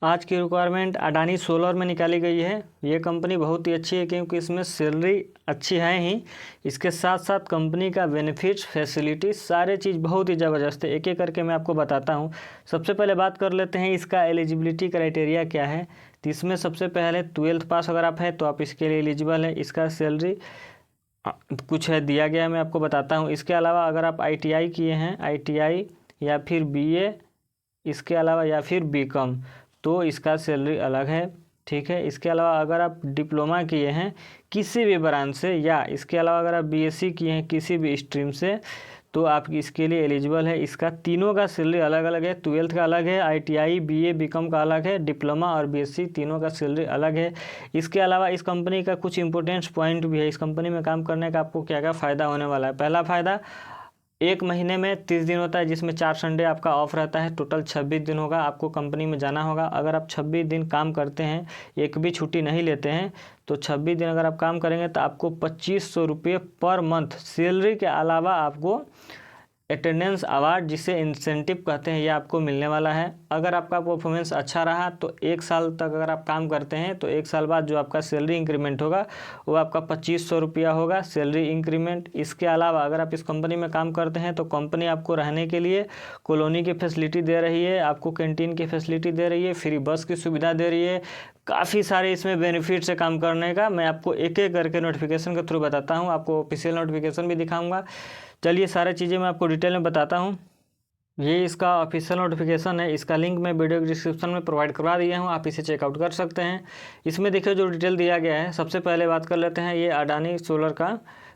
आज की requirement Adani solar में निकाली गई है। ये कंपनी बहुत ही अच्छी है क्योंकि इसमें सैलरी अच्छी है ही, इसके साथ साथ कंपनी का बेनिफिट्स, फैसिलिटी, सारे चीज़ बहुत ही ज़बरदस्त है। एक एक करके मैं आपको बताता हूँ। सबसे पहले बात कर लेते हैं इसका एलिजिबिलिटी क्राइटेरिया क्या है। तो इसमें सबसे पहले 12th पास अगर आप हैं तो आप इसके लिए एलिजिबल है। इसका सैलरी कुछ है दिया गया है, मैं आपको बताता हूँ। इसके अलावा अगर आप ITI किए हैं, ITI या फिर BA, इसके अलावा या फिर BCom, तो इसका सैलरी अलग है, ठीक है। इसके अलावा अगर आप डिप्लोमा किए हैं किसी भी ब्रांच से, या इसके अलावा अगर आप BSc किए हैं किसी भी स्ट्रीम से, तो आप इसके लिए एलिजिबल है। इसका तीनों का सैलरी अलग अलग है। 12th का अलग है, ITI BA BCom का अलग है, डिप्लोमा और BSc तीनों का सैलरी अलग है। इसके अलावा इस कंपनी का कुछ इंपॉर्टेंट पॉइंट भी है। इस कंपनी में काम करने का आपको क्या क्या फ़ायदा होने वाला है। पहला फ़ायदा, एक महीने में 30 दिन होता है जिसमें 4 संडे आपका ऑफ रहता है। टोटल 26 दिन होगा, आपको कंपनी में जाना होगा। अगर आप 26 दिन काम करते हैं, एक भी छुट्टी नहीं लेते हैं, तो 26 दिन अगर आप काम करेंगे तो आपको 2500 रुपये पर मंथ सैलरी के अलावा आपको अटेंडेंस अवार्ड, जिसे इंसेंटिव कहते हैं, ये आपको मिलने वाला है। अगर आपका परफॉर्मेंस अच्छा रहा तो 1 साल तक अगर आप काम करते हैं तो 1 साल बाद जो आपका सैलरी इंक्रीमेंट होगा वो आपका 2500 रुपया होगा सैलरी इंक्रीमेंट। इसके अलावा अगर आप इस कंपनी में काम करते हैं तो कंपनी आपको रहने के लिए कॉलोनी की फैसिलिटी दे रही है, आपको कैंटीन की फैसिलिटी दे रही है, फ्री बस की सुविधा दे रही है। काफ़ी सारे इसमें बेनिफिट्स है काम करने का। मैं आपको एक एक करके नोटिफिकेशन के थ्रू बताता हूँ, आपको ऑफिशियल नोटिफिकेशन भी दिखाऊंगा। चलिए सारी चीज़ें मैं आपको डिटेल में बताता हूँ। ये इसका ऑफिशियल नोटिफिकेशन है, इसका लिंक मैं वीडियो के डिस्क्रिप्शन में प्रोवाइड करवा दिया हूँ, आप इसे चेकआउट कर सकते हैं। इसमें देखिए जो डिटेल दिया गया है, सबसे पहले बात कर लेते हैं। ये अडानी सोलर का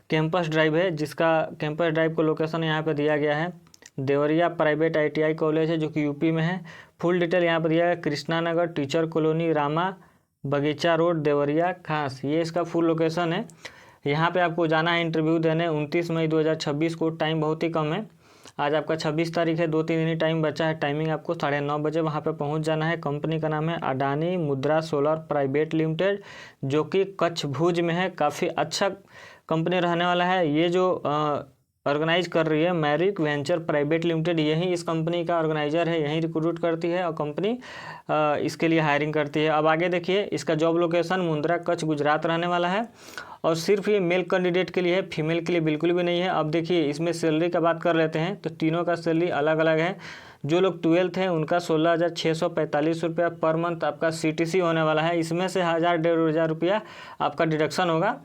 कैंपस ड्राइव है, जिसका कैंपस ड्राइव को लोकेशन यहाँ पर दिया गया है। देवरिया प्राइवेट ITI कॉलेज है जो कि UP में है। फुल डिटेल यहाँ पर दिया है, कृष्णा नगर, टीचर कॉलोनी, रामा बगीचा रोड, देवरिया, खास। ये इसका फुल लोकेशन है। यहाँ पे आपको जाना है इंटरव्यू देने 29 मई 2026 को। टाइम बहुत ही कम है, आज आपका 26 तारीख है, 2-3 दिन ही टाइम बचा है। टाइमिंग आपको 9:30 बजे वहाँ पे पहुँच जाना है। कंपनी का नाम है अडानी मुद्रा सोलर प्राइवेट लिमिटेड, जो कि कच्छ भुज में है। काफ़ी अच्छा कंपनी रहने वाला है। ये जो ऑर्गेनाइज कर रही है मैरिक वेंचर प्राइवेट लिमिटेड, यही इस कंपनी का ऑर्गेनाइजर है, यही रिक्रूट करती है और कंपनी इसके लिए हायरिंग करती है। अब आगे देखिए, इसका जॉब लोकेशन मुंद्रा कच्छ गुजरात रहने वाला है और सिर्फ ये मेल कैंडिडेट के लिए है, फीमेल के लिए बिल्कुल भी नहीं है। अब देखिए इसमें सैलरी का बात कर लेते हैं तो तीनों का सैलरी अलग अलग है। जो लोग 12th हैं उनका 16,645 रुपया पर मंथ आपका CTC होने वाला है। इसमें से 1,000-1,500 रुपया आपका डिडक्शन होगा,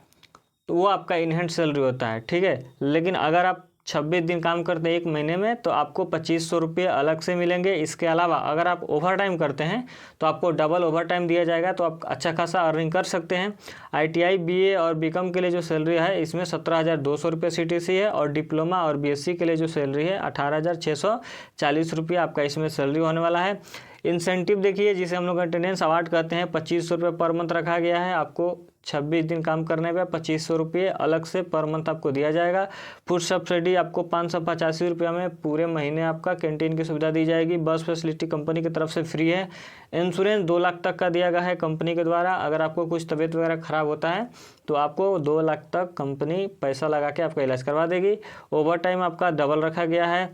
तो वो आपका इनहेंड सैलरी होता है, ठीक है। लेकिन अगर आप 26 दिन काम करते हैं एक महीने में तो आपको 2500 रुपये अलग से मिलेंगे। इसके अलावा अगर आप ओवर टाइम करते हैं तो आपको डबल ओवर टाइम दिया जाएगा, तो आप अच्छा खासा अर्निंग कर सकते हैं। ITI BA और BCom के लिए जो सैलरी है इसमें 17,200 रुपये CTC है, और डिप्लोमा और BSc के लिए जो सैलरी है 18,640 रुपये आपका इसमें सैलरी होने वाला है। इंसेंटिव देखिए, जिसे हम लोग अटेंडेंस अवार्ड कहते हैं, 2500 रुपये पर मंथ रखा गया है। आपको 26 दिन काम करने पे 2500 रुपये अलग से पर मंथ आपको दिया जाएगा। फूड सब्सिडी आपको 585 रुपये में पूरे महीने आपका कैंटीन की सुविधा दी जाएगी। बस फैसिलिटी कंपनी की तरफ से फ्री है। इंश्योरेंस 2 लाख तक का दिया गया है कंपनी के द्वारा। अगर आपको कुछ तबीयत वगैरह ख़राब होता है तो आपको 2 लाख तक कंपनी पैसा लगा के आपका इलाज करवा देगी। ओवर टाइम आपका डबल रखा गया है।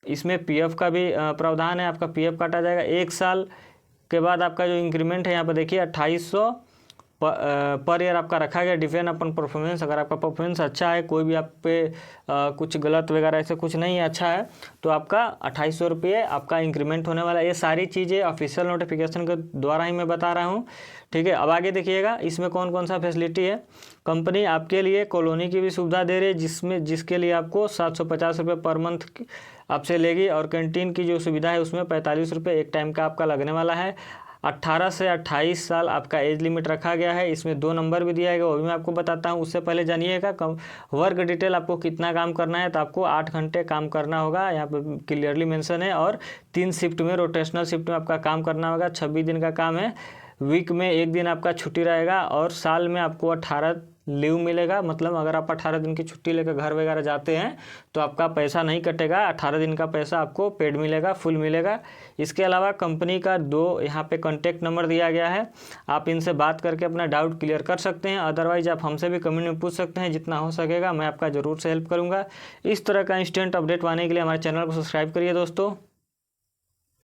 इसमें PF का भी प्रावधान है, आपका PF काटा जाएगा। 1 साल के बाद आपका जो इंक्रीमेंट है यहाँ पर देखिए 2800 पर ईयर आपका रखा गया, डिपेंड अपन परफॉर्मेंस। अगर आपका परफॉर्मेंस अच्छा है, कोई भी आप पे कुछ गलत वगैरह ऐसे कुछ नहीं है, अच्छा है, तो आपका 2800 रुपये आपका इंक्रीमेंट होने वाला है। ये सारी चीज़ें ऑफिशियल नोटिफिकेशन के द्वारा ही मैं बता रहा हूँ, ठीक है। अब आगे देखिएगा इसमें कौन कौन सा फैसिलिटी है। कंपनी आपके लिए कॉलोनी की भी सुविधा दे रही है, जिसके लिए आपको 750 रुपये पर मंथ आपसे लेगी, और कैंटीन की जो सुविधा है उसमें 45 रुपये एक टाइम का आपका लगने वाला है। 18 से 28 साल आपका एज लिमिट रखा गया है। इसमें 2 नंबर भी दिया गया, वो भी मैं आपको बताता हूँ। उससे पहले जानिएगा वर्क डिटेल, आपको कितना काम करना है। तो आपको 8 घंटे काम करना होगा, यहाँ पे क्लियरली मेंशन है, और 3 शिफ्ट में, रोटेशनल शिफ्ट में आपका काम करना होगा। 26 दिन का काम है, वीक में 1 दिन आपका छुट्टी रहेगा, और साल में आपको 18 लीव मिलेगा। मतलब अगर आप 18 दिन की छुट्टी लेकर घर वगैरह जाते हैं तो आपका पैसा नहीं कटेगा, 18 दिन का पैसा आपको पेड मिलेगा, फुल मिलेगा। इसके अलावा कंपनी का 2 यहाँ पे कॉन्टैक्ट नंबर दिया गया है, आप इनसे बात करके अपना डाउट क्लियर कर सकते हैं। अदरवाइज आप हमसे भी कमेंट में पूछ सकते हैं, जितना हो सकेगा मैं आपका ज़रूर से हेल्प करूँगा। इस तरह का इंस्टेंट अपडेट पाने के लिए हमारे चैनल को सब्सक्राइब करिए दोस्तों।